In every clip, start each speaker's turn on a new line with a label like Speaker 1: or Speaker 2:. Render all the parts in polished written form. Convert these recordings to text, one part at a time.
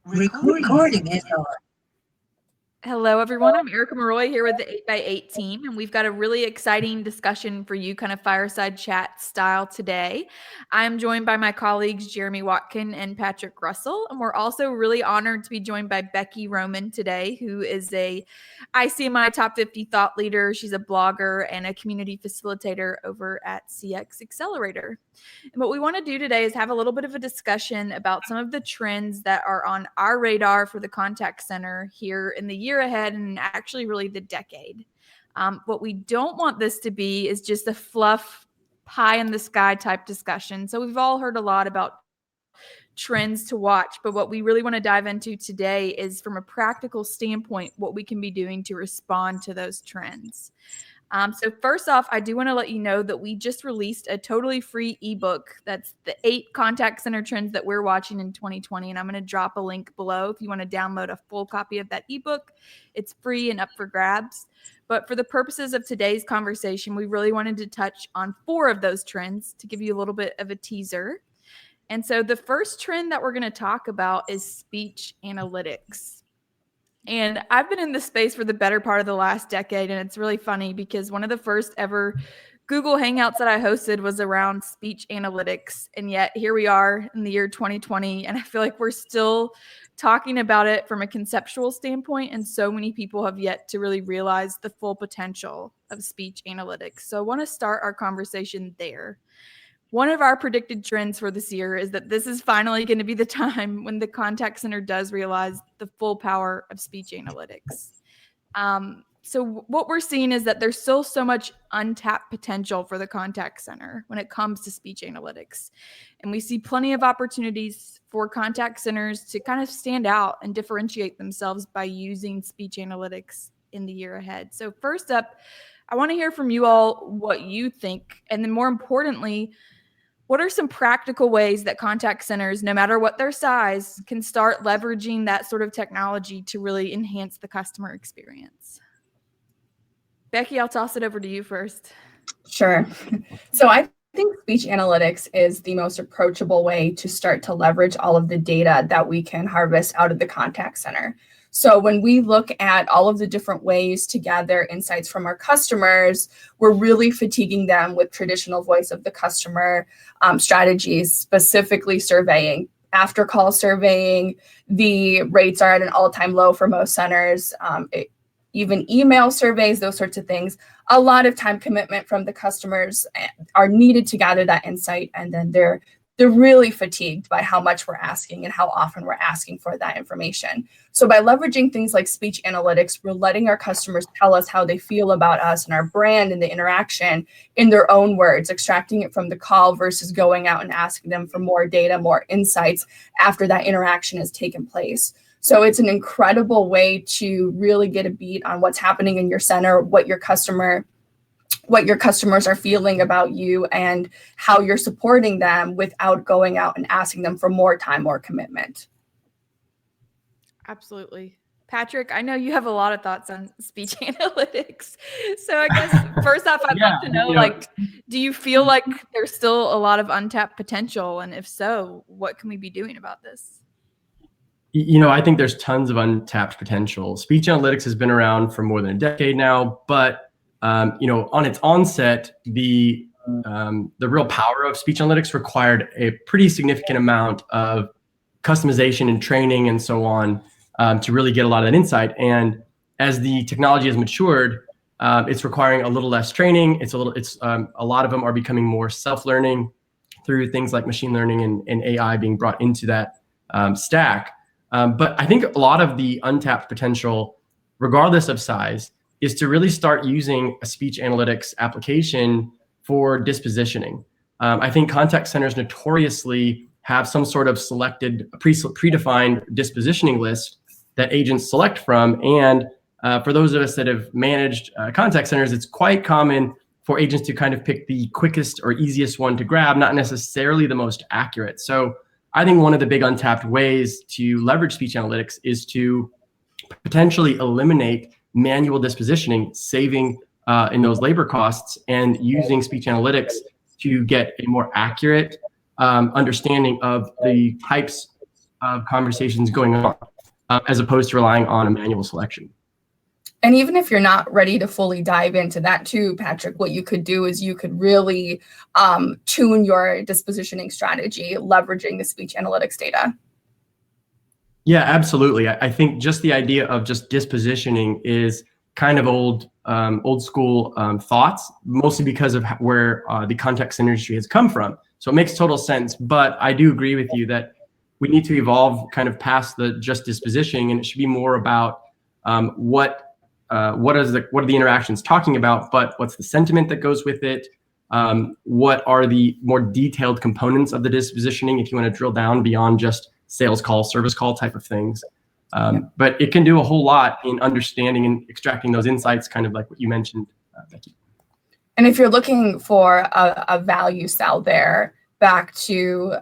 Speaker 1: Recording is on.
Speaker 2: Hello, everyone. I'm Erica Maroy here with the 8x8 team, and we've got a really exciting discussion for you, kind of fireside chat style today. I'm joined by my colleagues, Jeremy Watkin and Patrick Russell, and we're also really honored to be joined by Becky Roman today, who is a ICMI Top 50 thought leader. She's a blogger and a community facilitator over at CX Accelerator. And what we want to do today is have a little bit of a discussion about some of the trends that are on our radar for the contact center here in the year ahead and actually really the decade. What we don't want this to be is just a fluff pie in the sky type discussion. So we've all heard a lot about trends to watch, but what we really want to dive into today is from a practical standpoint, what we can be doing to respond to those trends. So first off, I do want to let you know that we just released a totally free ebook. That's the 8 contact center trends that we're watching in 2020. And I'm going to drop a link below if you want to download a full copy of that ebook. It's free and up for grabs. But for the purposes of today's conversation, we really wanted to touch on 4 of those trends to give you a little bit of a teaser. And so the first trend that we're going to talk about is speech analytics. And I've been in this space for the better part of the last decade, and it's really funny because one of the first ever Google Hangouts that I hosted was around speech analytics, and yet here we are in the year 2020, and I feel like we're still talking about it from a conceptual standpoint, and so many people have yet to really realize the full potential of speech analytics. So I want to start our conversation there. One of our predicted trends for this year is that this is finally going to be the time when the contact center does realize the full power of speech analytics. So what we're seeing is that there's still so much untapped potential for the contact center when it comes to speech analytics. And we see plenty of opportunities for contact centers to kind of stand out and differentiate themselves by using speech analytics in the year ahead. So first up, I want to hear from you all what you think. And then more importantly, what are some practical ways that contact centers, no matter what their size, can start leveraging that sort of technology to really enhance the customer experience? Becky, I'll toss it over to you first.
Speaker 3: Sure. So I think speech analytics is the most approachable way to start to leverage all of the data that we can harvest out of the contact center. So when we look at all of the different ways to gather insights from our customers, we're really fatiguing them with traditional voice of the customer strategies, specifically surveying. After call surveying, the rates are at an all-time low for most centers. Even email surveys, those sorts of things. A lot of time commitment from the customers are needed to gather that insight, and then they're really fatigued by how much we're asking and how often we're asking for that information. So by leveraging things like speech analytics, we're letting our customers tell us how they feel about us and our brand and the interaction in their own words, extracting it from the call versus going out and asking them for more data, more insights after that interaction has taken place. So it's an incredible way to really get a beat on what's happening in your center, what your customers are feeling about you, and how you're supporting them without going out and asking them for more time or commitment.
Speaker 2: Absolutely. Patrick, I know you have a lot of thoughts on speech analytics. So I guess first off, I'd love to know, do you feel like there's still a lot of untapped potential? And if so, what can we be doing about this?
Speaker 4: I think there's tons of untapped potential. Speech analytics has been around for more than a decade now, but on its onset, the real power of speech analytics required a pretty significant amount of customization and training and so on to really get a lot of that insight. And as the technology has matured, it's requiring a little less training. A lot of them are becoming more self-learning through things like machine learning and AI being brought into that stack. But I think a lot of the untapped potential, regardless of size, is to really start using a speech analytics application for dispositioning. I think contact centers notoriously have some sort of selected, predefined dispositioning list that agents select from. And for those of us that have managed contact centers, it's quite common for agents to kind of pick the quickest or easiest one to grab, not necessarily the most accurate. So I think one of the big untapped ways to leverage speech analytics is to potentially eliminate manual dispositioning, saving in those labor costs, and using speech analytics to get a more accurate understanding of the types of conversations going on, as opposed to relying on a manual selection.
Speaker 3: And even if you're not ready to fully dive into that too, Patrick, what you could do is you could really tune your dispositioning strategy, leveraging the speech analytics data.
Speaker 4: Yeah, absolutely. I think just the idea of just dispositioning is kind of old school thoughts, mostly because of where the contact center industry has come from. So it makes total sense. But I do agree with you that we need to evolve kind of past the just dispositioning, and it should be more about what are the interactions talking about, but what's the sentiment that goes with it? What are the more detailed components of the dispositioning if you want to drill down beyond just sales call, service call type of things. But it can do a whole lot in understanding and extracting those insights, kind of like what you mentioned, Becky.
Speaker 3: And if you're looking for a value sell there, back to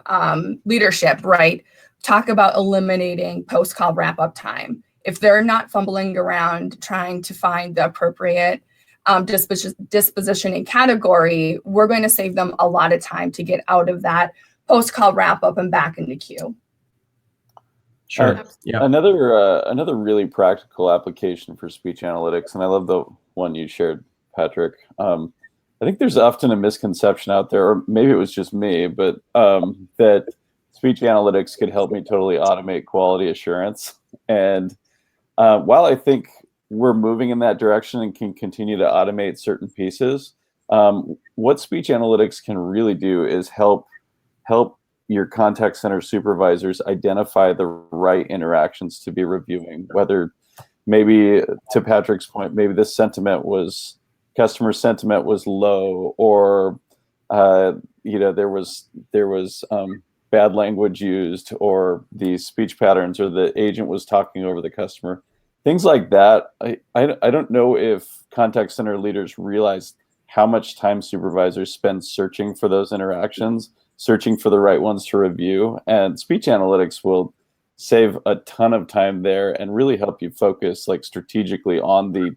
Speaker 3: leadership, right? Talk about eliminating post-call wrap-up time. If they're not fumbling around trying to find the appropriate dispositioning category, we're going to save them a lot of time to get out of that post-call wrap-up and back into queue.
Speaker 4: Sure. Yeah.
Speaker 1: Another really practical application for speech analytics, and I love the one you shared, Patrick. I think there's often a misconception out there, or maybe it was just me, but that speech analytics could help me totally automate quality assurance. And while I think we're moving in that direction and can continue to automate certain pieces, what speech analytics can really do is help your contact center supervisors identify the right interactions to be reviewing, whether maybe, to Patrick's point, maybe customer sentiment was low, or there was bad language used, or the speech patterns, or the agent was talking over the customer, things like that. I don't know if contact center leaders realize how much time supervisors spend searching for those interactions, searching for the right ones to review, and speech analytics will save a ton of time there and really help you focus strategically on the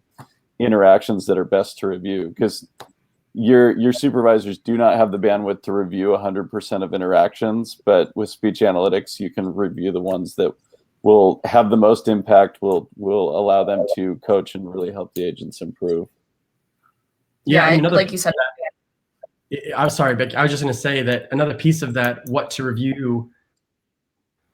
Speaker 1: interactions that are best to review, because your supervisors do not have the bandwidth to review 100% of interactions, but with speech analytics, you can review the ones that will have the most impact, will allow them to coach and really help the agents improve.
Speaker 3: Yeah, I mean, like you said.
Speaker 4: I'm sorry, Becky. I was just going to say that another piece of that, what to review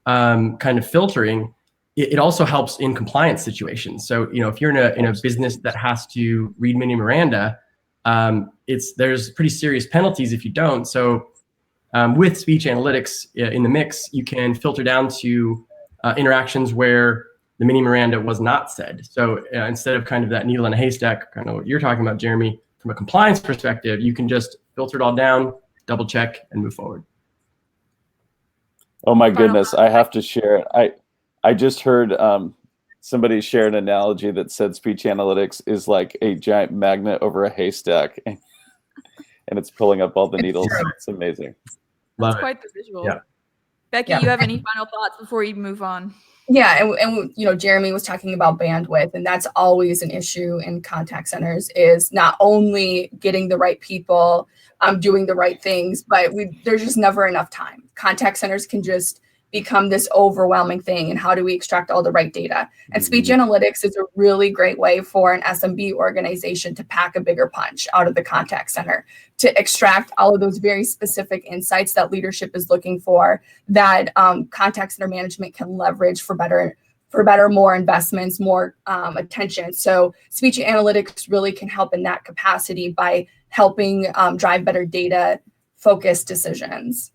Speaker 4: kind of filtering, it also helps in compliance situations. So, if you're in a business that has to read mini Miranda, there's pretty serious penalties if you don't. So with speech analytics in the mix, you can filter down to interactions where the mini Miranda was not said. So instead of kind of that needle in a haystack, kind of what you're talking about, Jeremy, from a compliance perspective, you can just filter it all down, double check, and move forward.
Speaker 1: Oh my goodness, I have to share. I just heard somebody share an analogy that said speech analytics is like a giant magnet over a haystack, and it's pulling up all the needles. It's amazing.
Speaker 2: That's quite the visual.
Speaker 4: Yeah.
Speaker 2: Becky, you have any final thoughts before you move on?
Speaker 3: Yeah, and Jeremy was talking about bandwidth, and that's always an issue in contact centers, is not only getting the right people doing the right things, but there's just never enough time. Contact centers can just become this overwhelming thing, and how do we extract all the right data? And speech analytics is a really great way for an SMB organization to pack a bigger punch out of the contact center, to extract all of those very specific insights that leadership is looking for, that contact center management can leverage for better, more investments, more attention. So speech analytics really can help in that capacity by helping drive better data focused decisions.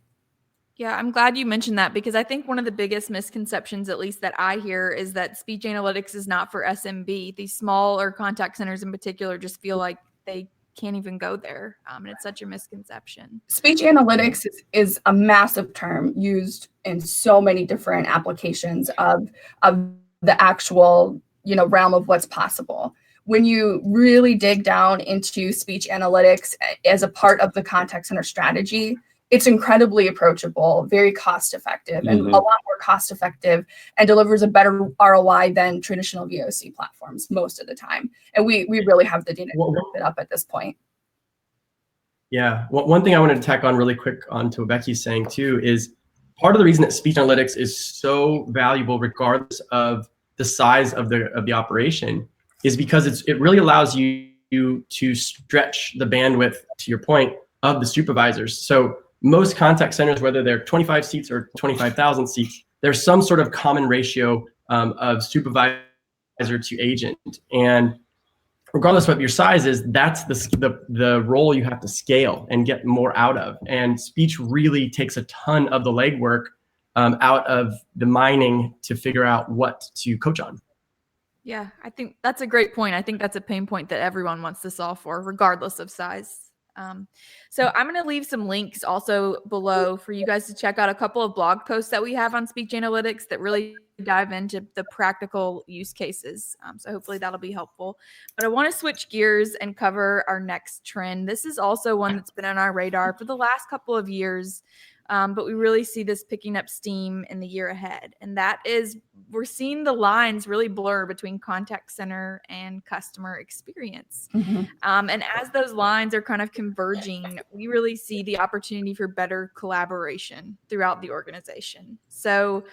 Speaker 2: Yeah, I'm glad you mentioned that, because I think one of the biggest misconceptions, at least that I hear, is that speech analytics is not for SMB. These smaller contact centers in particular just feel like they can't even go there. And it's such a misconception.
Speaker 3: Speech analytics is a massive term used in so many different applications of the actual realm of what's possible. When you really dig down into speech analytics as a part of the contact center strategy, it's incredibly approachable, very cost effective, and a lot more cost effective, and delivers a better ROI than traditional VOC platforms most of the time. And we really have the data to back it up at this point.
Speaker 4: Yeah. One thing I wanted to tack on really quick onto what Becky's saying too is part of the reason that speech analytics is so valuable, regardless of the size of the operation, is because it really allows you to stretch the bandwidth, to your point, of the supervisors. So most contact centers, whether they're 25 seats or 25,000 seats, there's some sort of common ratio of supervisor to agent. And regardless of what your size is, that's the role you have to scale and get more out of. And speech really takes a ton of the legwork out of the mining to figure out what to coach on.
Speaker 2: Yeah, I think that's a great point. I think that's a pain point that everyone wants to solve for, regardless of size. So I'm going to leave some links also below for you guys to check out a couple of blog posts that we have on speech analytics that really dive into the practical use cases. So hopefully that'll be helpful. But I want to switch gears and cover our next trend. This is also one that's been on our radar for the last couple of years. But we really see this picking up steam in the year ahead. And that is, we're seeing the lines really blur between contact center and customer experience.
Speaker 3: Mm-hmm.
Speaker 2: And as those lines are kind of converging, we really see the opportunity for better collaboration throughout the organization. So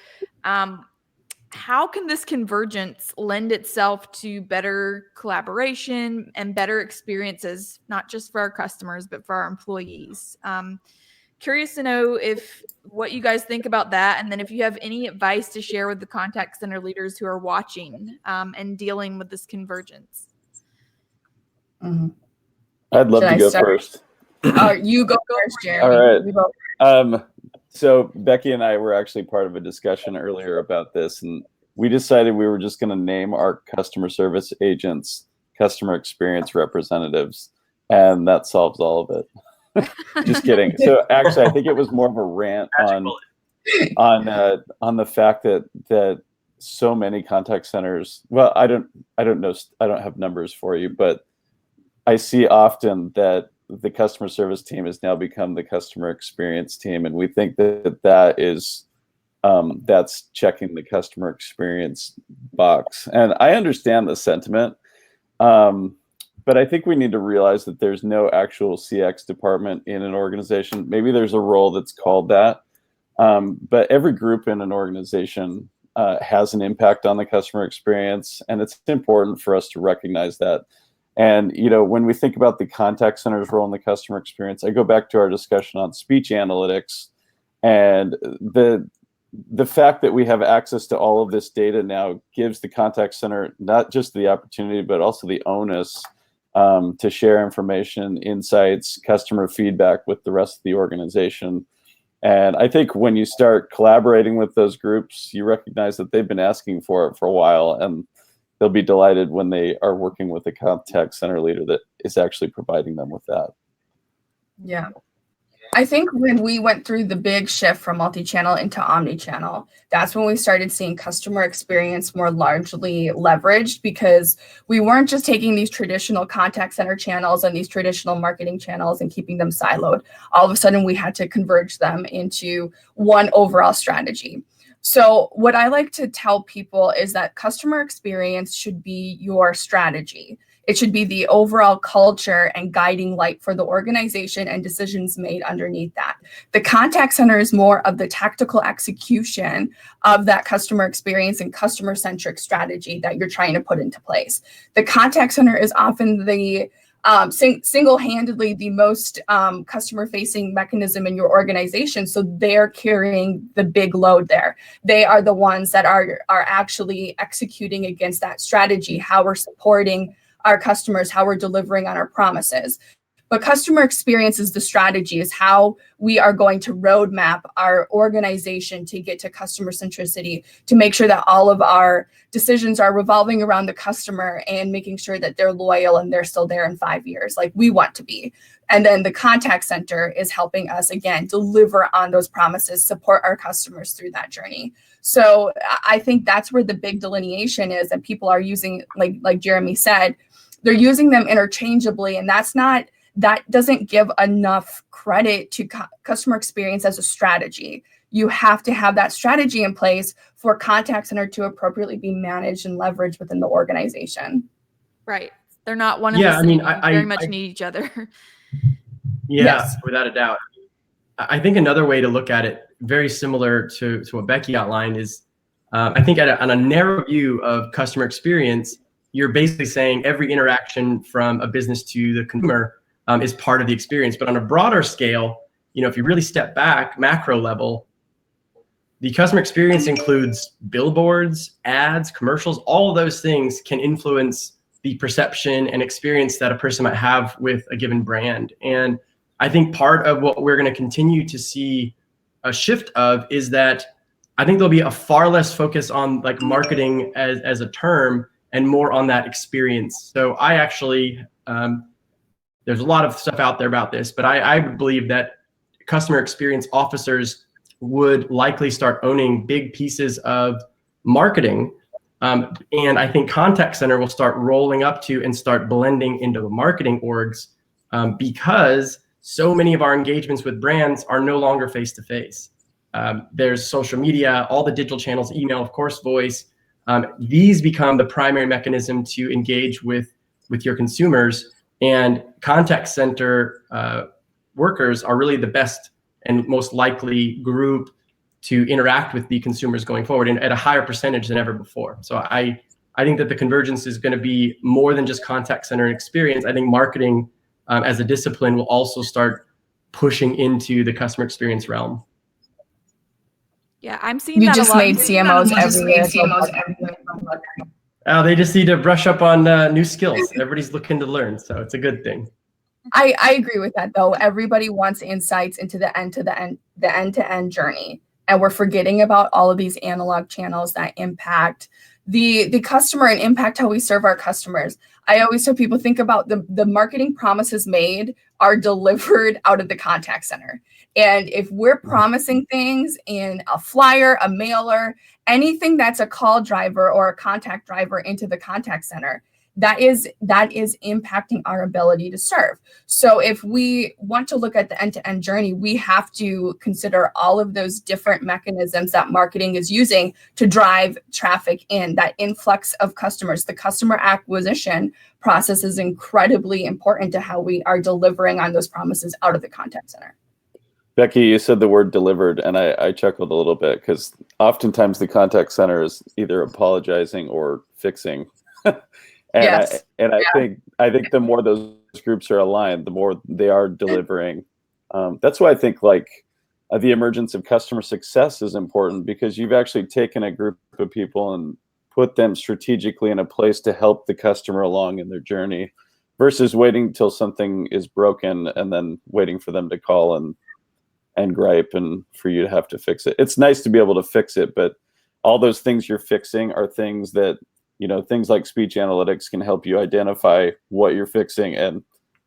Speaker 2: how can this convergence lend itself to better collaboration and better experiences, not just for our customers, but for our employees? Curious to know if what you guys think about that, and then if you have any advice to share with the contact center leaders who are watching and dealing with this convergence.
Speaker 3: Mm-hmm.
Speaker 1: I'd love to go first.
Speaker 3: You go first, Jeremy.
Speaker 1: All right. So Becky and I were actually part of a discussion earlier about this, and we decided we were just going to name our customer service agents customer experience representatives, and that solves all of it. Just kidding. So actually, I think it was more of a rant on the fact that so many contact centers. Well, I don't know. I don't have numbers for you, but I see often that the customer service team has now become the customer experience team, and we think that is that's checking the customer experience box. And I understand the sentiment. But I think we need to realize that there's no actual CX department in an organization. Maybe there's a role that's called that. But every group in an organization has an impact on the customer experience. And it's important for us to recognize that. And, when we think about the contact center's role in the customer experience, I go back to our discussion on speech analytics, and the fact that we have access to all of this data now gives the contact center not just the opportunity, but also the onus to share information, insights, customer feedback with the rest of the organization. And I think when you start collaborating with those groups, you recognize that they've been asking for it for a while, and they'll be delighted when they are working with a contact center leader that is actually providing them with that.
Speaker 3: Yeah. I think when we went through the big shift from multi-channel into omni-channel, that's when we started seeing customer experience more largely leveraged, because we weren't just taking these traditional contact center channels and these traditional marketing channels and keeping them siloed. All of a sudden, we had to converge them into one overall strategy. So what I like to tell people is that customer experience should be your strategy. It should be the overall culture and guiding light for the organization and decisions made underneath that. The contact center is more of the tactical execution of that customer experience and customer-centric strategy that you're trying to put into place. The contact center is often the single-handedly the most customer-facing mechanism in your organization. So they're carrying the big load there. They are the ones that are actually executing against that strategy, how we're supporting our customers, how we're delivering on our promises. But customer experience is the strategy, is how we are going to roadmap our organization to get to customer centricity, to make sure that all of our decisions are revolving around the customer and making sure that they're loyal and they're still there in 5 years, like we want to be. And then the contact center is helping us, again, deliver on those promises, support our customers through that journey. So I think that's where the big delineation is, and people are using, like Jeremy said, they're using them interchangeably, and that doesn't give enough credit to customer experience as a strategy. You have to have that strategy in place for contact center to appropriately be managed and leveraged within the organization.
Speaker 2: Right. They're not one of the same. I very much need each other.
Speaker 4: Yeah, yes. Without a doubt. I think another way to look at it very similar to what Becky outlined, is I think on a narrow view of customer experience, you're basically saying every interaction from a business to the consumer is part of the experience. But on a broader scale, if you really step back, macro level, the customer experience includes billboards, ads, commercials. All of those things can influence the perception and experience that a person might have with a given brand. And I think part of what we're going to continue to see a shift of is that I think there'll be a far less focus on like marketing as a term and more on that experience. So I actually, there's a lot of stuff out there about this, but I believe that customer experience officers would likely start owning big pieces of marketing. And I think contact center will start rolling up to and start blending into the marketing orgs because so many of our engagements with brands are no longer face-to-face. There's social media, all the digital channels, email, of course, voice. These become the primary mechanism to engage with your consumers, and contact center workers are really the best and most likely group to interact with the consumers going forward, and at a higher percentage than ever before. So I think that the convergence is going to be more than just contact center experience. I think marketing as a discipline will also start pushing into the customer experience realm.
Speaker 2: Yeah, I'm seeing
Speaker 3: You
Speaker 2: that
Speaker 3: just
Speaker 2: a lot.
Speaker 3: made CMOs everywhere.
Speaker 4: They just need to brush up on new skills. Everybody's looking to learn, so it's a good thing.
Speaker 3: I agree with that, though. Everybody wants insights into the end-to-end journey, and we're forgetting about all of these analog channels that impact the customer and impact how we serve our customers. I always tell people, think about the marketing promises made are delivered out of the contact center. And if we're promising things in a flyer, a mailer, anything that's a call driver or a contact driver into the contact center, that is impacting our ability to serve. So if we want to look at the end-to-end journey, we have to consider all of those different mechanisms that marketing is using to drive traffic in, that influx of customers. The customer acquisition process is incredibly important to how we are delivering on those promises out of the contact center.
Speaker 1: Becky, you said the word delivered, and I chuckled a little bit because oftentimes the contact center is either apologizing or fixing. And
Speaker 3: Yes.
Speaker 1: I think the more those groups are aligned, the more they are delivering. That's why I think the emergence of customer success is important, because you've actually taken a group of people and put them strategically in a place to help the customer along in their journey, versus waiting until something is broken and then waiting for them to call and gripe and for you to have to fix it. It's nice to be able to fix it, but all those things you're fixing are things that, things like speech analytics can help you identify what you're fixing and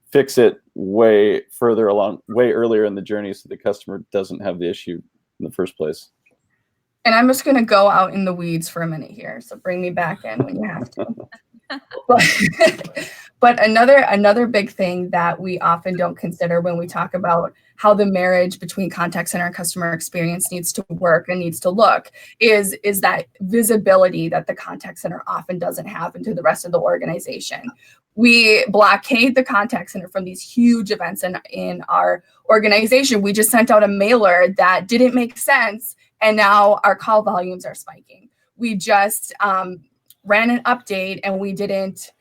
Speaker 1: fix it way further along, way earlier in the journey, so the customer doesn't have the issue in the first place.
Speaker 3: And I'm just going to go out in the weeds for a minute here. So bring me back in when you have to. But another big thing that we often don't consider when we talk about how the marriage between contact center and customer experience needs to work and needs to look is that visibility that the contact center often doesn't have into the rest of the organization. We blockade the contact center from these huge events in our organization. We just sent out a mailer that didn't make sense, and now our call volumes are spiking. We just ran an update and we didn't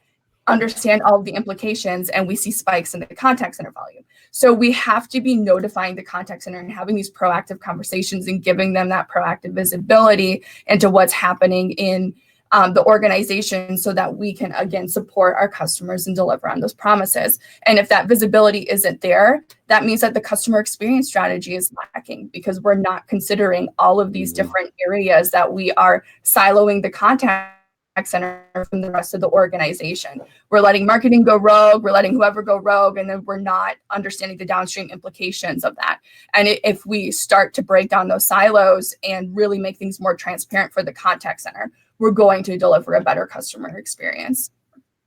Speaker 3: understand all of the implications, and we see spikes in the contact center volume. So we have to be notifying the contact center and having these proactive conversations and giving them that proactive visibility into what's happening in the organization, so that we can, again, support our customers and deliver on those promises. And if that visibility isn't there, that means that the customer experience strategy is lacking, because we're not considering all of these different areas that we are siloing the contact center from the rest of the organization. We're letting marketing go rogue, we're letting whoever go rogue, and then we're not understanding the downstream implications of that. And if we start to break down those silos and really make things more transparent for the contact center, we're going to deliver a better customer experience.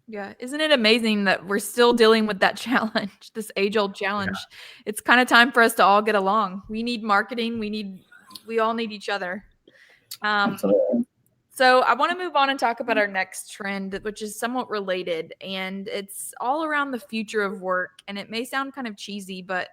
Speaker 2: Yeah. Isn't it amazing that we're still dealing with that challenge, this age-old challenge? Yeah. It's kind of time for us to all get along. We need marketing. We all need each other.
Speaker 3: Absolutely.
Speaker 2: So I want to move on and talk about our next trend, which is somewhat related, and it's all around the future of work. And it may sound kind of cheesy, but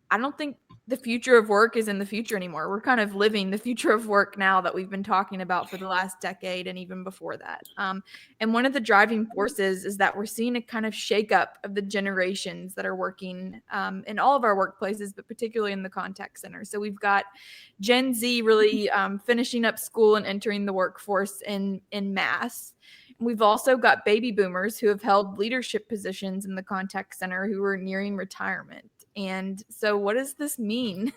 Speaker 2: I don't think the future of work is in the future anymore. We're kind of living the future of work now that we've been talking about for the last decade and even before that. And one of the driving forces is that we're seeing a kind of shakeup of the generations that are working in all of our workplaces, but particularly in the contact center. So we've got Gen Z really finishing up school and entering the workforce in mass. We've also got baby boomers who have held leadership positions in the contact center who are nearing retirement. And so what does this mean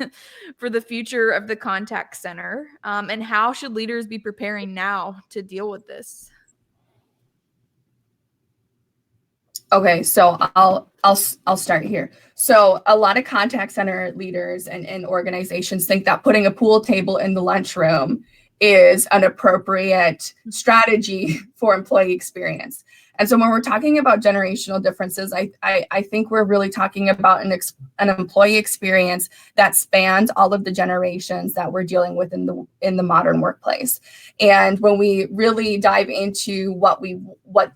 Speaker 2: for the future of the contact center? And how should leaders be preparing now to deal with this?
Speaker 3: Okay, so I'll start here. So a lot of contact center leaders and organizations think that putting a pool table in the lunchroom is an appropriate strategy for employee experience. And so when we're talking about generational differences, I think we're really talking about an employee experience that spans all of the generations that we're dealing with in the modern workplace. And when we really dive into what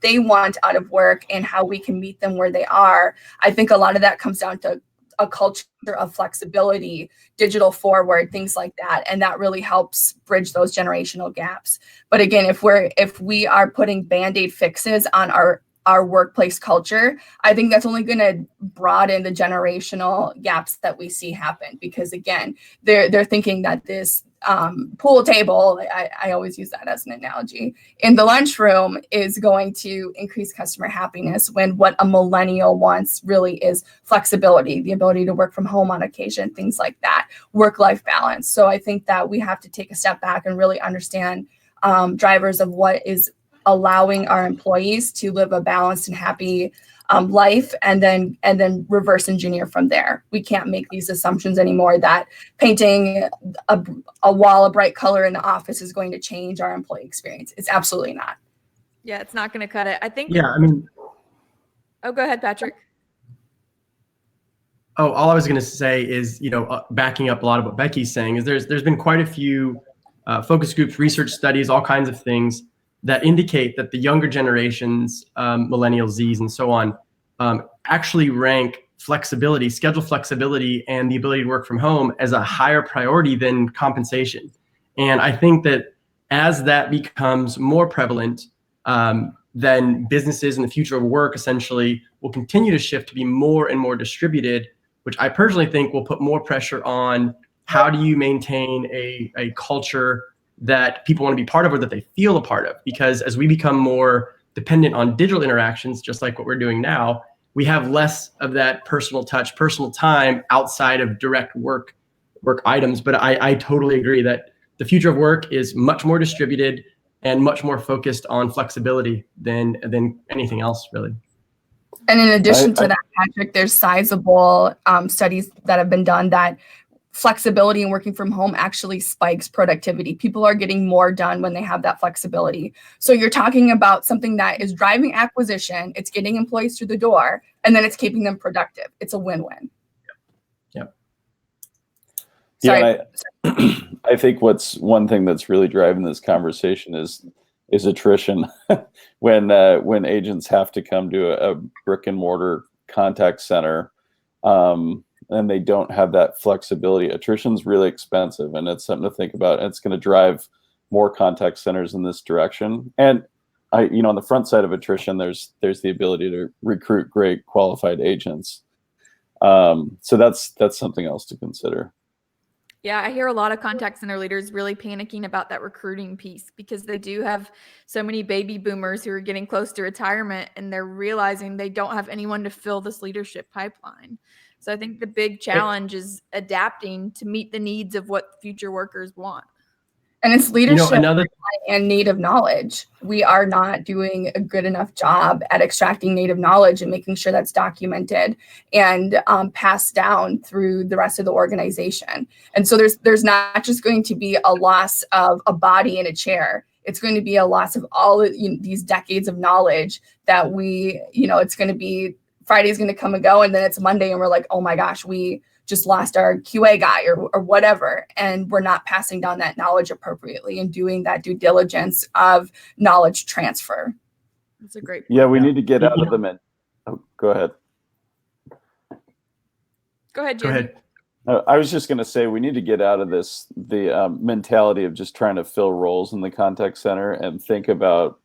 Speaker 3: they want out of work and how we can meet them where they are, I think a lot of that comes down to a culture of flexibility, digital forward, things like that. And that really helps bridge those generational gaps. But again, if we are putting Band-Aid fixes on our workplace culture, I think that's only going to broaden the generational gaps that we see happen. Because again, they're thinking that this pool table, I always use that as an analogy, in the lunchroom is going to increase customer happiness, when what a millennial wants really is flexibility, the ability to work from home on occasion, things like that, work-life balance. So I think that we have to take a step back and really understand drivers of what is allowing our employees to live a balanced and happy life, and then reverse engineer from there. We can't make these assumptions anymore that painting a wall a bright color in the office is going to change our employee experience. It's absolutely not.
Speaker 2: Yeah, it's not going to cut it. I think.
Speaker 4: Yeah, I mean.
Speaker 2: Oh, go ahead, Patrick.
Speaker 4: Oh, all I was going to say is, backing up a lot of what Becky's saying, is there's been quite a few focus groups, research studies, all kinds of things that indicate that the younger generations, millennials, Zs, and so on, actually rank flexibility, schedule flexibility, and the ability to work from home as a higher priority than compensation. And I think that as that becomes more prevalent, then businesses in the future of work essentially will continue to shift to be more and more distributed, which I personally think will put more pressure on how do you maintain a culture that people want to be part of, or that they feel a part of. Because as we become more dependent on digital interactions, just like what we're doing now, we have less of that personal touch, personal time outside of direct work items. But I totally agree that the future of work is much more distributed and much more focused on flexibility than anything else, really.
Speaker 3: And in addition to that, Patrick, there's sizable studies that have been done that flexibility and working from home actually spikes productivity. People are getting more done when they have that flexibility. So you're talking about something that is driving acquisition, it's getting employees through the door, and then it's keeping them productive. It's a win-win.
Speaker 4: Yep.
Speaker 1: Yeah, I think what's one thing that's really driving this conversation is attrition. when agents have to come to a brick and mortar contact center, and they don't have that flexibility, attrition's really expensive, and it's something to think about. And it's going to drive more contact centers in this direction. And on the front side of attrition, there's the ability to recruit great qualified agents. So that's something else to consider.
Speaker 2: Yeah, I hear a lot of contact center leaders really panicking about that recruiting piece, because they do have so many baby boomers who are getting close to retirement, and they're realizing they don't have anyone to fill this leadership pipeline. So I think the big challenge is adapting to meet the needs of what future workers want.
Speaker 3: And it's leadership and native knowledge. We are not doing a good enough job at extracting native knowledge and making sure that's documented and passed down through the rest of the organization. And so there's not just going to be a loss of a body in a chair. It's going to be a loss of all of these decades of knowledge that it's going to be Friday's going to come and go, and then it's Monday and we're like, oh my gosh, we just lost our QA guy or whatever. And we're not passing down that knowledge appropriately and doing that due diligence of knowledge transfer.
Speaker 2: That's a great point.
Speaker 1: Yeah, we need to get out of them. Go ahead.
Speaker 2: Go ahead, Jimmy.
Speaker 1: I was just going to say we need to get out of the mentality of just trying to fill roles in the contact center and think about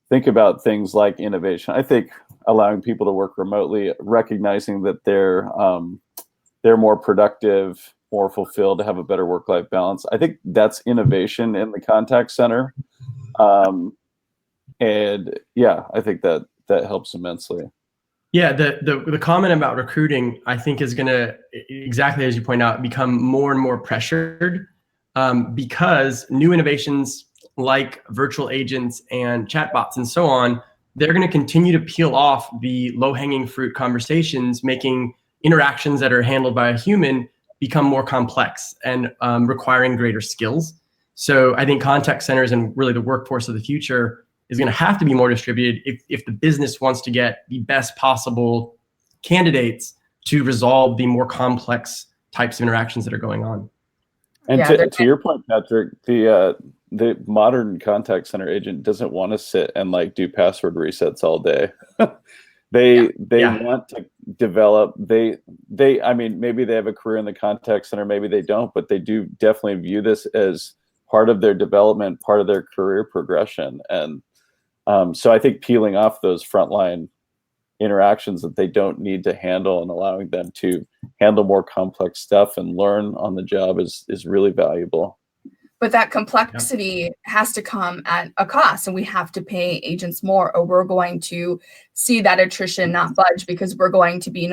Speaker 1: things like innovation. I think allowing people to work remotely, recognizing that they're more productive, more fulfilled, to have a better work-life balance. I think that's innovation in the contact center, and yeah, I think that helps immensely.
Speaker 4: Yeah, the comment about recruiting, I think, is going to, exactly as you point out, become more and more pressured because new innovations like virtual agents and chatbots and so on, they're going to continue to peel off the low-hanging fruit conversations, making interactions that are handled by a human become more complex and requiring greater skills. So I think contact centers and really the workforce of the future is going to have to be more distributed if the business wants to get the best possible candidates to resolve the more complex types of interactions that are going on.
Speaker 1: And to your point, Patrick, the modern contact center agent doesn't want to sit and like do password resets all day. They want to develop. I mean, maybe they have a career in the contact center, maybe they don't, but they do definitely view this as part of their development, part of their career progression. And so I think peeling off those frontline interactions that they don't need to handle and allowing them to handle more complex stuff and learn on the job is really valuable.
Speaker 3: But that complexity has to come at a cost, and we have to pay agents more, or we're going to see that attrition not budge because we're going to be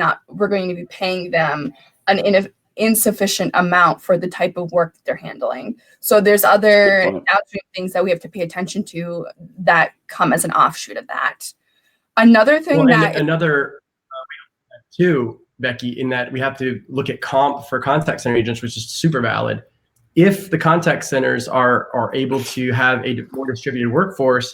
Speaker 3: paying them an insufficient amount for the type of work that they're handling. So there's other downstream things that we have to pay attention to that come as an offshoot of that. Another thing
Speaker 4: too, Becky, in that we have to look at comp for contact center agents, which is super valid. If the contact centers are able to have a more distributed workforce,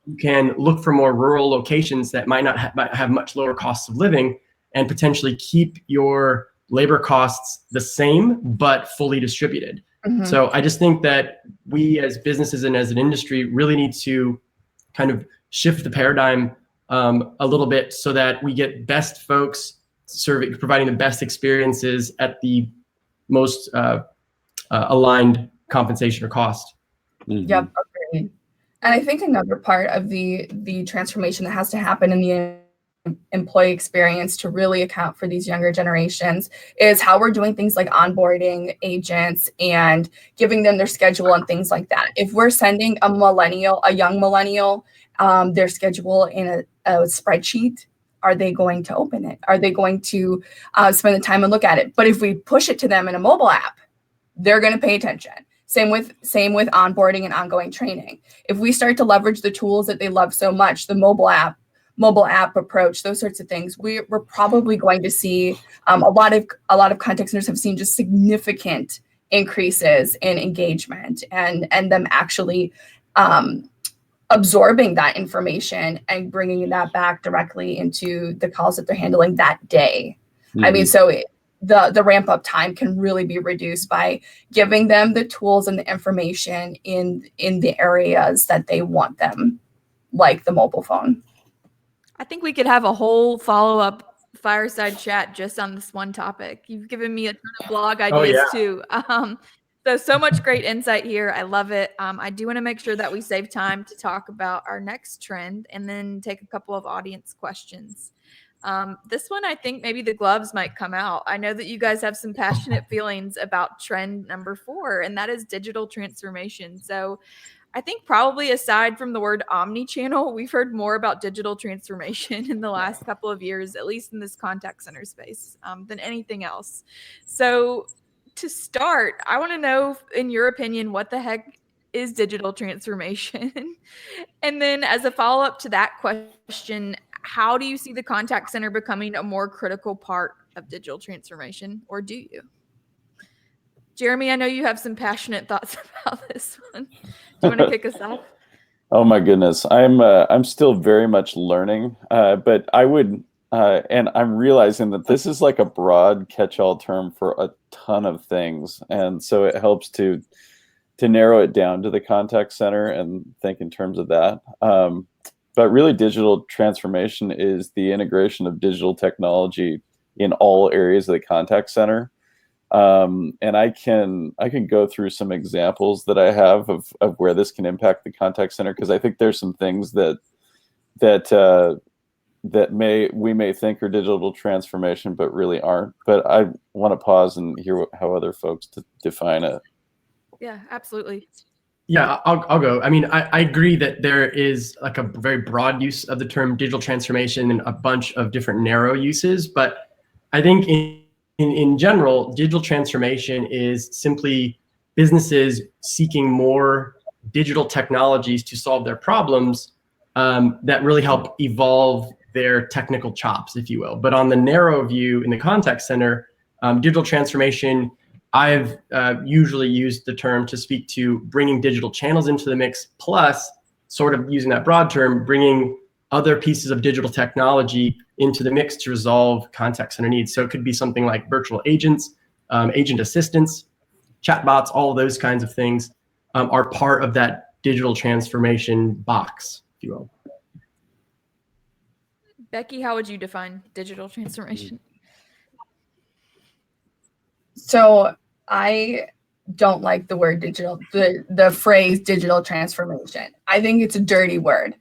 Speaker 4: you can look for more rural locations that might have much lower costs of living and potentially keep your labor costs the same, but fully distributed. Mm-hmm. So I just think that we as businesses and as an industry really need to kind of shift the paradigm a little bit so that we get best folks providing the best experiences at the most aligned compensation or cost.
Speaker 3: Mm-hmm. Yep, agreed. And I think another part of the transformation that has to happen in the employee experience to really account for these younger generations is how we're doing things like onboarding agents and giving them their schedule and things like that. If we're sending a young millennial, their schedule in a spreadsheet, are they going to open it? Are they going to spend the time and look at it? But if we push it to them in a mobile app, they're going to pay attention. Same with onboarding and ongoing training. If we start to leverage the tools that they love so much, the mobile app approach, those sorts of things, we're probably going to see a lot of contact centers have seen just significant increases in engagement and them actually absorbing that information and bringing that back directly into the calls that they're handling that day. Mm-hmm. I mean, so the ramp up time can really be reduced by giving them the tools and the information in the areas that they want them, like the mobile phone.
Speaker 2: I think we could have a whole follow-up fireside chat just on this one topic. You've given me a ton of blog ideas too. So much great insight here. I love it. I do want to make sure that we save time to talk about our next trend and then take a couple of audience questions. This one, I think maybe the gloves might come out. I know that you guys have some passionate feelings about trend number 4, and that is digital transformation. So I think probably aside from the word omni-channel, we've heard more about digital transformation in the last couple of years, at least in this contact center space, than anything else. So to start, I want to know, in your opinion, what the heck is digital transformation? And then as a follow-up to that question, how do you see the contact center becoming a more critical part of digital transformation, or do you? Jeremy, I know you have some passionate thoughts about this one. Do you want to kick us off?
Speaker 1: Oh my goodness, I'm still very much learning, but I would, and I'm realizing that this is like a broad catch-all term for a ton of things, and so it helps to narrow it down to the contact center and think in terms of that. But really, digital transformation is the integration of digital technology in all areas of the contact center. And I can go through some examples that I have of where this can impact the contact center, because I think there's some things that we may think are digital transformation, but really aren't. But I want to pause and hear how other folks define it.
Speaker 2: Yeah, absolutely.
Speaker 4: Yeah, I'll go. I mean, I agree that there is like a very broad use of the term digital transformation and a bunch of different narrow uses. But I think in general, digital transformation is simply businesses seeking more digital technologies to solve their problems that really help evolve their technical chops, if you will. But on the narrow view in the contact center, digital transformation, I've usually used the term to speak to bringing digital channels into the mix, plus sort of using that broad term, bringing other pieces of digital technology into the mix to resolve contact center needs. So it could be something like virtual agents, agent assistants, chatbots, all of those kinds of things are part of that digital transformation box, if you will.
Speaker 2: Becky, how would you define digital transformation?
Speaker 3: So I don't like the word digital, the phrase digital transformation. I think it's a dirty word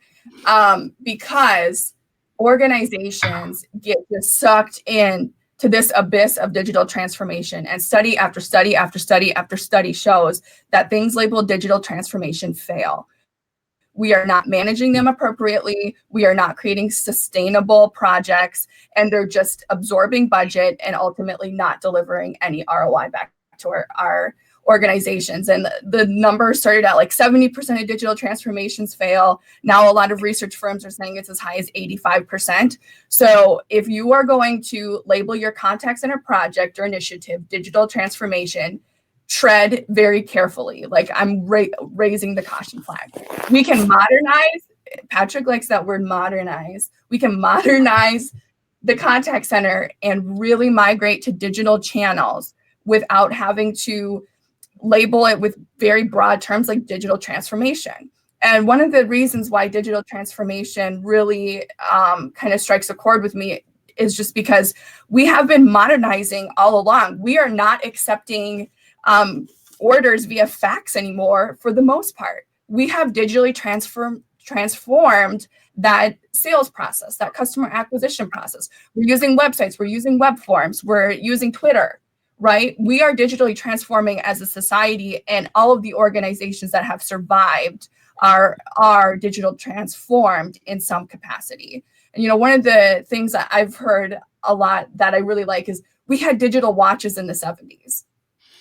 Speaker 3: because organizations get just sucked in to this abyss of digital transformation, and study after study after study after study shows that things labeled digital transformation fail. We are not managing them appropriately. We are not creating sustainable projects, and they're just absorbing budget and ultimately not delivering any ROI back to our organizations. And the numbers started at like 70% of digital transformations fail. Now a lot of research firms are saying it's as high as 85%. So if you are going to label your contact center project or initiative digital transformation, tread very carefully. Like I'm raising the caution flag. We can modernize. Patrick likes that word modernize. We can modernize the contact center and really migrate to digital channels without having to label it with very broad terms like digital transformation. And one of the reasons why digital transformation really kind of strikes a chord with me is just because we have been modernizing all along. We are not accepting orders via fax anymore for the most part. We have digitally transformed that sales process, that customer acquisition process. We're using websites, we're using web forms, we're using Twitter, right? We are digitally transforming as a society, and all of the organizations that have survived are digital transformed in some capacity. And, you know, one of the things that I've heard a lot that I really like is we had digital watches in the 70s.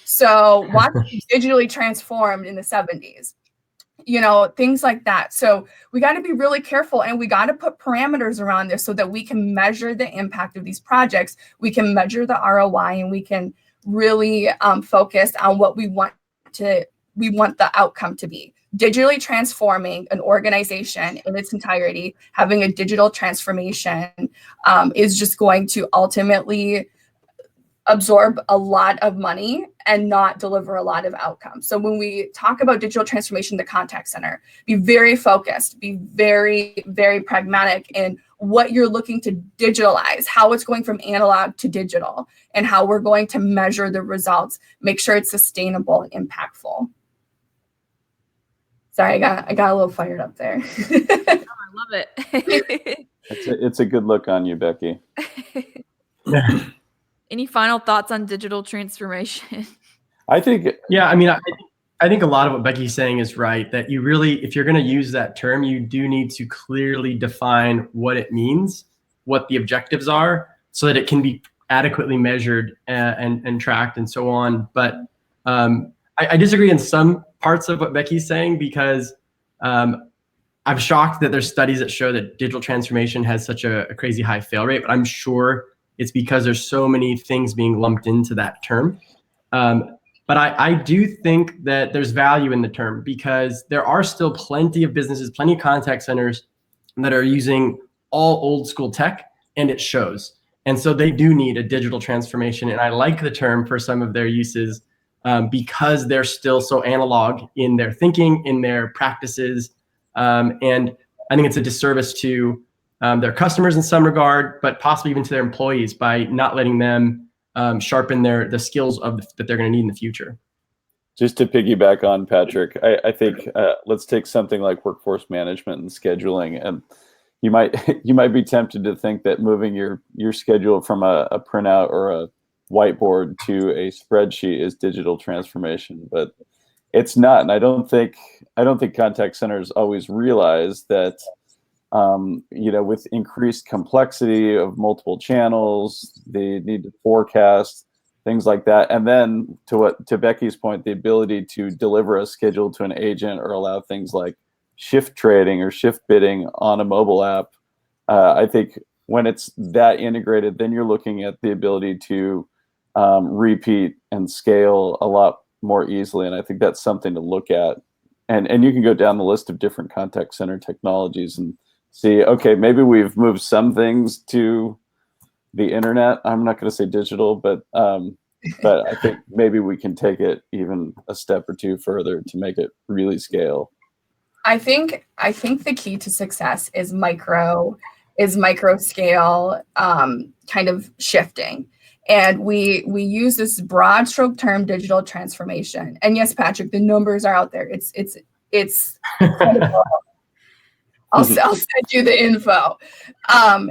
Speaker 3: So watches digitally transformed in the 70s, you know, things like that. So we got to be really careful, and we got to put parameters around this so that we can measure the impact of these projects. We can measure the ROI, and we can really focus on what we want the outcome to be. Digitally transforming an organization in its entirety, having a digital transformation is just going to ultimately absorb a lot of money and not deliver a lot of outcomes. So when we talk about digital transformation in the contact center, be very focused, be very, very pragmatic in what you're looking to digitalize, how it's going from analog to digital, and how we're going to measure the results, make sure it's sustainable and impactful. Sorry, I got a little fired up there.
Speaker 2: I love it.
Speaker 1: It's a good look on you, Becky.
Speaker 2: Any final thoughts on digital transformation?
Speaker 1: I think,
Speaker 4: yeah, I mean, I think a lot of what Becky's saying is right, that you really, if you're going to use that term, you do need to clearly define what it means, what the objectives are, so that it can be adequately measured and tracked and so on. But I disagree in some parts of what Becky's saying, because I'm shocked that there's studies that show that digital transformation has such a crazy high fail rate, but I'm sure it's because there's so many things being lumped into that term. But I do think that there's value in the term, because there are still plenty of businesses, plenty of contact centers that are using all old school tech, and it shows. And so they do need a digital transformation. And I like the term for some of their uses because they're still so analog in their thinking, in their practices. And I think it's a disservice to their customers in some regard, but possibly even to their employees by not letting them sharpen the skills that they're going to need in the future.
Speaker 1: Just to piggyback on Patrick, I think let's take something like workforce management and scheduling, and you might be tempted to think that moving your schedule from a printout or a whiteboard to a spreadsheet is digital transformation, but it's not. And I don't think contact centers always realize that with increased complexity of multiple channels, they need to forecast things like that. And then to Becky's point, the ability to deliver a schedule to an agent or allow things like shift trading or shift bidding on a mobile app. I think when it's that integrated, then you're looking at the ability to repeat and scale a lot more easily. And I think that's something to look at. And you can go down the list of different contact center technologies and see, okay, maybe we've moved some things to the internet. I'm not going to say digital, but I think maybe we can take it even a step or two further to make it really scale.
Speaker 3: I think the key to success is micro scale kind of shifting. And we use this broad stroke term, digital transformation. And yes, Patrick, the numbers are out there. It's incredible. I'll send you the info.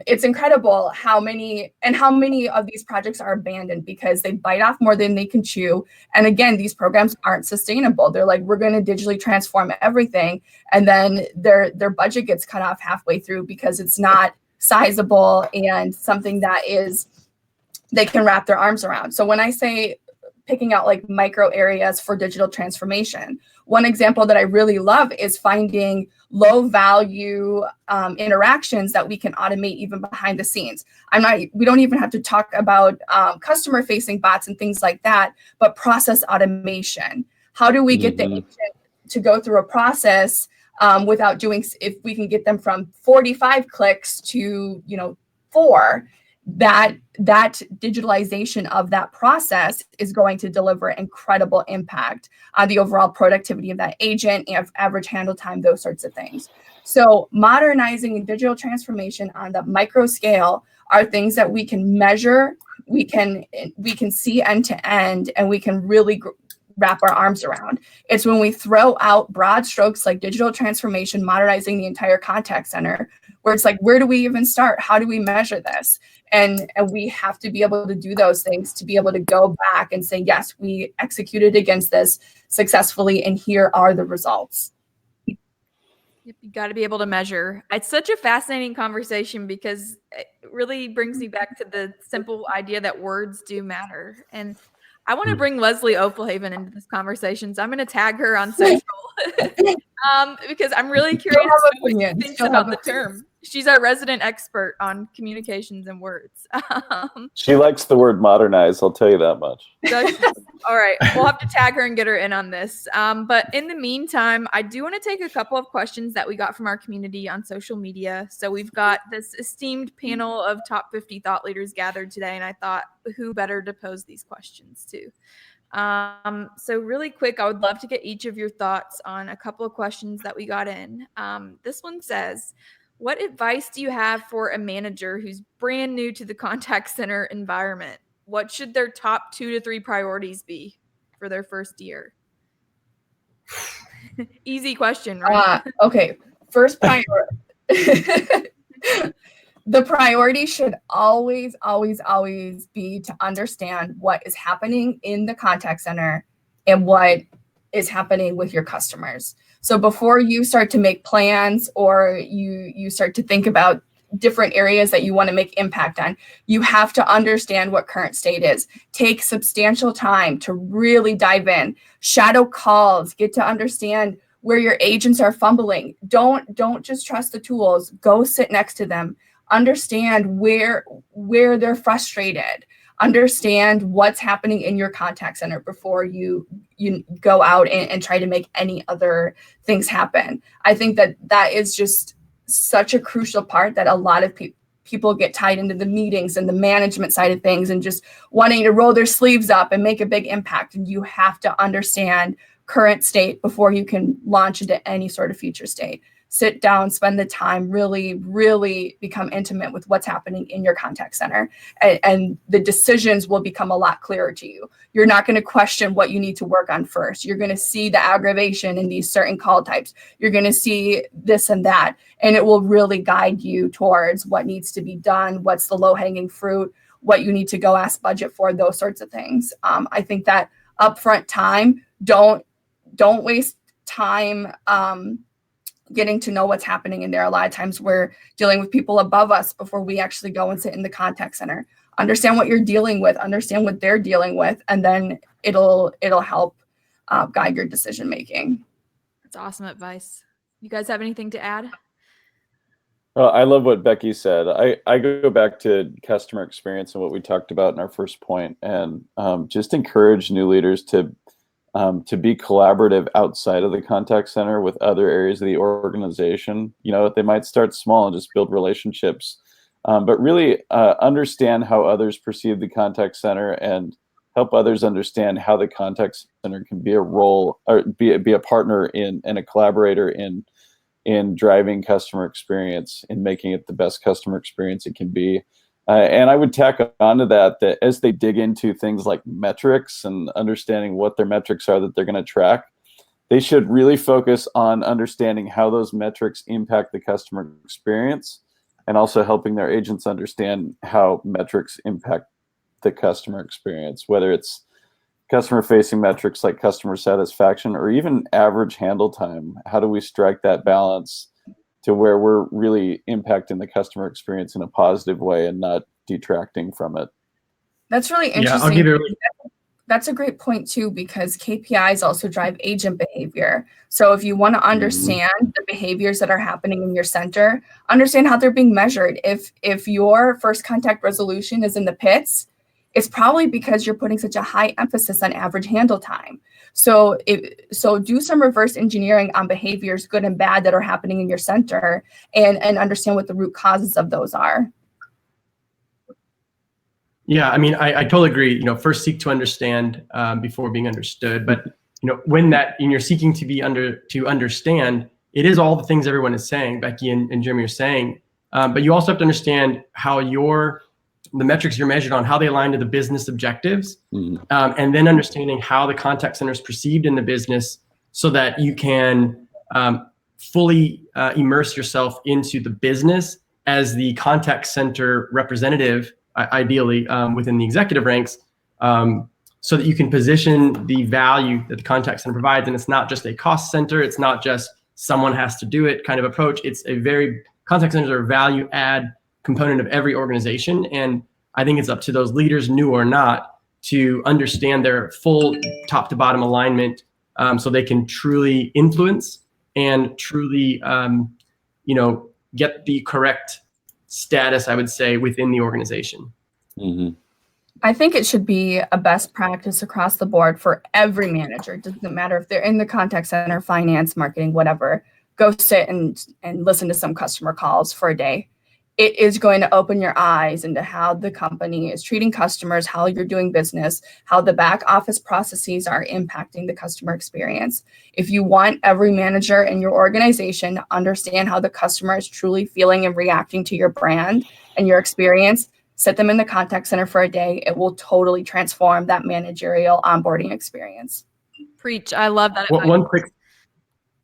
Speaker 3: It's incredible how many of these projects are abandoned because they bite off more than they can chew. And again, these programs aren't sustainable. They're like, we're going to digitally transform everything. And then their budget gets cut off halfway through because it's not sizable and something that they can wrap their arms around. So when I say picking out like micro areas for digital transformation, one example that I really love is finding low value interactions that we can automate even behind the scenes. We don't even have to talk about customer facing bots and things like that, but process automation. How do we get the agent to go through a process without if we can get them from 45 clicks to 4, that digitalization of that process is going to deliver incredible impact on the overall productivity of that agent and average handle time, those sorts of things. So modernizing digital transformation on the micro scale are things that we can measure, we can see end to end, and we can really wrap our arms around. It's when we throw out broad strokes like digital transformation, modernizing the entire contact center, where it's like, where do we even start? How do we measure this? And we have to be able to do those things to be able to go back and say, yes, we executed against this successfully, and here are the results.
Speaker 2: You got to be able to measure. It's such a fascinating conversation because it really brings me back to the simple idea that words do matter. And I want to bring Leslie Opelhaven into this conversation, so I'm going to tag her on social because I'm really curious what she thinks about the term. She's our resident expert on communications and words.
Speaker 1: She likes the word modernize, I'll tell you that much.
Speaker 2: All right, we'll have to tag her and get her in on this. But in the meantime, I do want to take a couple of questions that we got from our community on social media. So we've got this esteemed panel of top 50 thought leaders gathered today, and I thought, who better to pose these questions to? So really quick, I would love to get each of your thoughts on a couple of questions that we got in. This one says, what advice do you have for a manager who's brand new to the contact center environment? What should their top 2 to 3 priorities be for their first year? Easy question, right?
Speaker 3: Okay. First priority. The priority should always, always, always be to understand what is happening in the contact center and what is happening with your customers. So before you start to make plans or you start to think about different areas that you want to make impact on, you have to understand what current state is. Take substantial time to really dive in. Shadow calls, get to understand where your agents are fumbling. Don't just trust the tools. Go sit next to them. Understand where they're frustrated. Understand what's happening in your contact center before you go out and try to make any other things happen. I think that is just such a crucial part that a lot of people get tied into the meetings and the management side of things and just wanting to roll their sleeves up and make a big impact. And you have to understand current state before you can launch into any sort of future state. Sit down, spend the time, really, really become intimate with what's happening in your contact center. And the decisions will become a lot clearer to you. You're not going to question what you need to work on first. You're going to see the aggravation in these certain call types. You're going to see this and that, and it will really guide you towards what needs to be done, what's the low-hanging fruit, what you need to go ask budget for, those sorts of things. I think that upfront time, don't waste time getting to know what's happening in there. A lot of times we're dealing with people above us before we actually go and sit in the contact center. Understand what you're dealing with, understand what they're dealing with, and then it'll help guide your decision making.
Speaker 2: That's awesome advice. You guys have anything to add?
Speaker 1: Well, I love what Becky said. I go back to customer experience and what we talked about in our first point, and just encourage new leaders to be collaborative outside of the contact center with other areas of the organization. You know, they might start small and just build relationships, but really understand how others perceive the contact center and help others understand how the contact center can be a role or be a partner in and a collaborator in driving customer experience, in making it the best customer experience it can be. And I would tack onto that as they dig into things like metrics and understanding what their metrics are that they're going to track, they should really focus on understanding how those metrics impact the customer experience, and also helping their agents understand how metrics impact the customer experience, whether it's customer-facing metrics like customer satisfaction or even average handle time. How do we strike that balance to where we're really impacting the customer experience in a positive way and not detracting from it?
Speaker 3: That's really interesting.
Speaker 4: Yeah, I'll give you
Speaker 3: That's a great point too, because KPIs also drive agent behavior. So if you want to understand the behaviors that are happening in your center, understand how they're being measured. If your first contact resolution is in the pits, it's probably because you're putting such a high emphasis on average handle time. So do some reverse engineering on behaviors, good and bad, that are happening in your center, and understand what the root causes of those are.
Speaker 4: Yeah, I mean, I totally agree. You know, first seek to understand before being understood. But you know, when you're seeking to understand, it is all the things everyone is saying, Becky and Jeremy are saying. But you also have to understand how the metrics you're measured on, how they align to the business objectives, and then understanding how the contact center is perceived in the business, so that you can fully immerse yourself into the business as the contact center representative, ideally within the executive ranks, so that you can position the value that the contact center provides. And it's not just a cost center. It's not just someone has to do it kind of approach. It's contact centers are a value add component of every organization. And I think it's up to those leaders, new or not, to understand their full top to bottom alignment, so they can truly influence and truly, get the correct status, I would say, within the organization.
Speaker 3: I think it should be a best practice across the board for every manager. It doesn't matter if they're in the contact center, finance, marketing, whatever. Go sit and listen to some customer calls for a day. It is going to open your eyes into how the company is treating customers, how you're doing business, how the back office processes are impacting the customer experience. If you want every manager in your organization to understand how the customer is truly feeling and reacting to your brand and your experience, sit them in the contact center for a day. It will totally transform that managerial onboarding experience.
Speaker 2: Preach. I love that.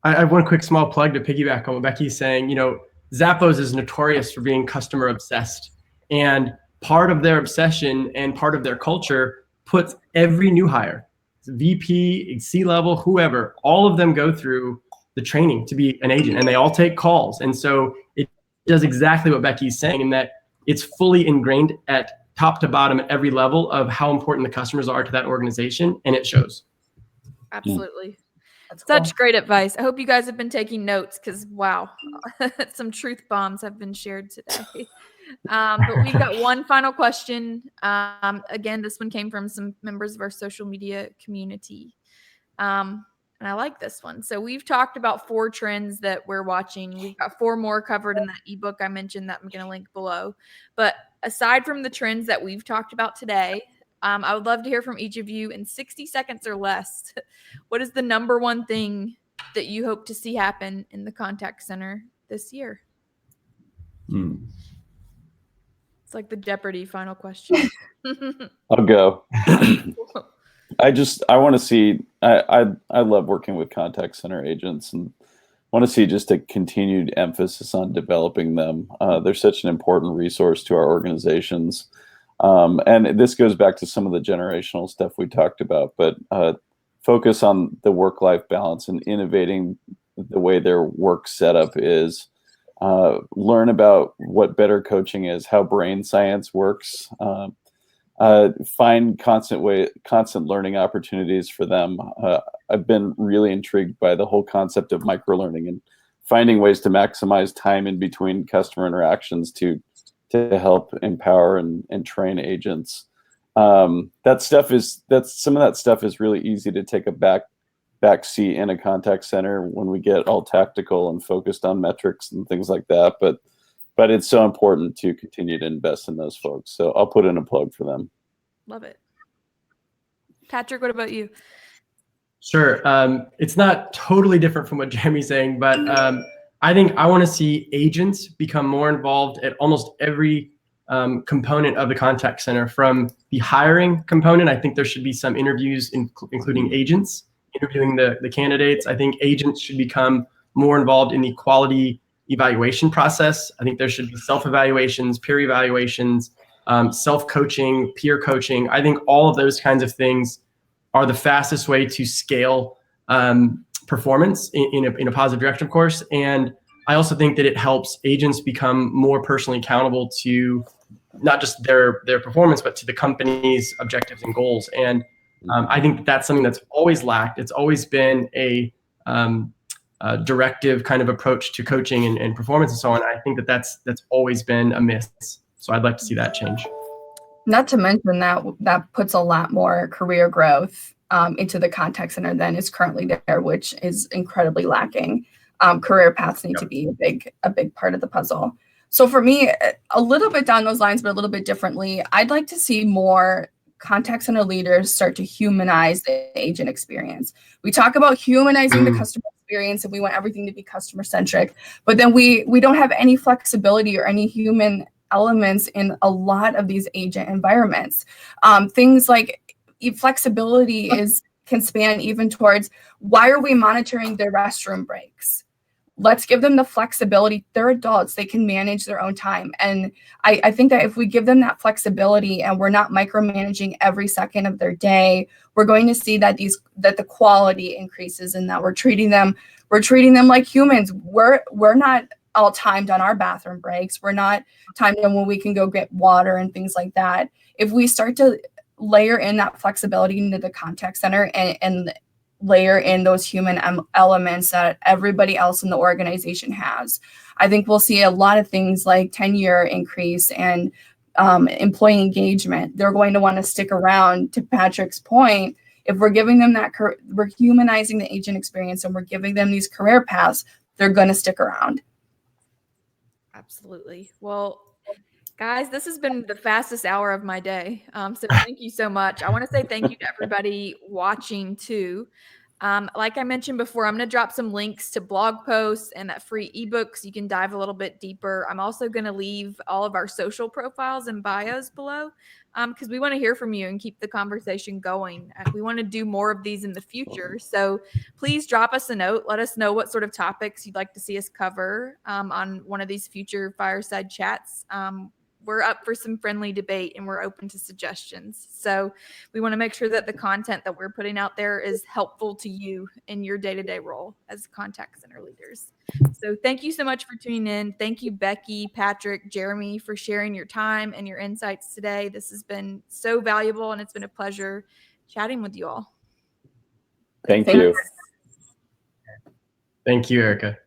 Speaker 4: I have one quick small plug to piggyback on what Becky's saying. You know, Zappos is notorious for being customer obsessed, and part of their obsession and part of their culture puts every new hire, VP, C-level, whoever, all of them go through the training to be an agent, and they all take calls. And so it does exactly what Becky's saying, in that it's fully ingrained at top to bottom at every level of how important the customers are to that organization, and it shows.
Speaker 2: Absolutely.
Speaker 3: That's
Speaker 2: Such
Speaker 3: cool.
Speaker 2: great advice. I hope you guys have been taking notes, because wow, some truth bombs have been shared today. But we've got one final question. Again, this one came from some members of our social media community. And I like this one. So we've talked about 4 trends that we're watching. We've got 4 more covered in that ebook I mentioned that I'm going to link below. But aside from the trends that we've talked about today, I would love to hear from each of you in 60 seconds or less. What is the number one thing that you hope to see happen in the contact center this year? It's like the Jeopardy final question.
Speaker 1: I'll go. I want to see, I love working with contact center agents and want to see just a continued emphasis on developing them. They're such an important resource to our organizations. And this goes back to some of the generational stuff we talked about, but focus on the work-life balance and innovating the way their work setup is. Learn about what better coaching is, how brain science works. Find constant learning opportunities for them. I've been really intrigued by the whole concept of microlearning and finding ways to maximize time in between customer interactions to help empower and train agents. Some of that stuff is really easy to take a back seat in a contact center when we get all tactical and focused on metrics and things like that. But it's so important to continue to invest in those folks. So I'll put in a plug for them.
Speaker 2: Love it. Patrick, what about you?
Speaker 4: Sure. It's not totally different from what Jeremy's saying, but I think I want to see agents become more involved at almost every component of the contact center. From the hiring component, I think there should be some interviews, including agents, interviewing the candidates. I think agents should become more involved in the quality evaluation process. I think there should be self-evaluations, peer evaluations, self-coaching, peer coaching. I think all of those kinds of things are the fastest way to scale performance in a positive direction, of course. And I also think that it helps agents become more personally accountable to not just their performance, but to the company's objectives and goals. And I think that's something that's always lacked. It's always been a directive kind of approach to coaching and performance and so on. I think that's always been a miss. So I'd like to see that change.
Speaker 3: Not to mention that puts a lot more career growth into the contact center than is currently there, which is incredibly lacking. Career paths need to be a big part of the puzzle. So for me, a little bit down those lines, but a little bit differently, I'd like to see more contact center leaders start to humanize the agent experience. We talk about humanizing the customer experience and we want everything to be customer centric, but then we don't have any flexibility or any human elements in a lot of these agent environments. Things like flexibility can span even towards, why are we monitoring their restroom breaks? Let's give them the flexibility. They're adults. They can manage their own time. And I think that if we give them that flexibility and we're not micromanaging every second of their day, we're going to see that the quality increases and that we're treating them like humans. We're not all timed on our bathroom breaks. We're not timed on when we can go get water and things like that. If we start to layer in that flexibility into the contact center and layer in those human elements that everybody else in the organization has, I think we'll see a lot of things like tenure increase and employee engagement. They're going to want to stick around. To Patrick's point, if we're giving them we're humanizing the agent experience and we're giving them these career paths, they're going to stick around.
Speaker 2: Absolutely. Well, guys, this has been the fastest hour of my day. So thank you so much. I want to say thank you to everybody watching too. Like I mentioned before, I'm going to drop some links to blog posts and that free ebook so you can dive a little bit deeper. I'm also going to leave all of our social profiles and bios below because we want to hear from you and keep the conversation going. We want to do more of these in the future. So please drop us a note. Let us know what sort of topics you'd like to see us cover on one of these future fireside chats. We're up for some friendly debate and we're open to suggestions. So we want to make sure that the content that we're putting out there is helpful to you in your day-to-day role as contact center leaders. So thank you so much for tuning in. Thank you, Becky, Patrick, Jeremy, for sharing your time and your insights today. This has been so valuable and it's been a pleasure chatting with you all.
Speaker 1: Thank you.
Speaker 4: Thank you, Erica.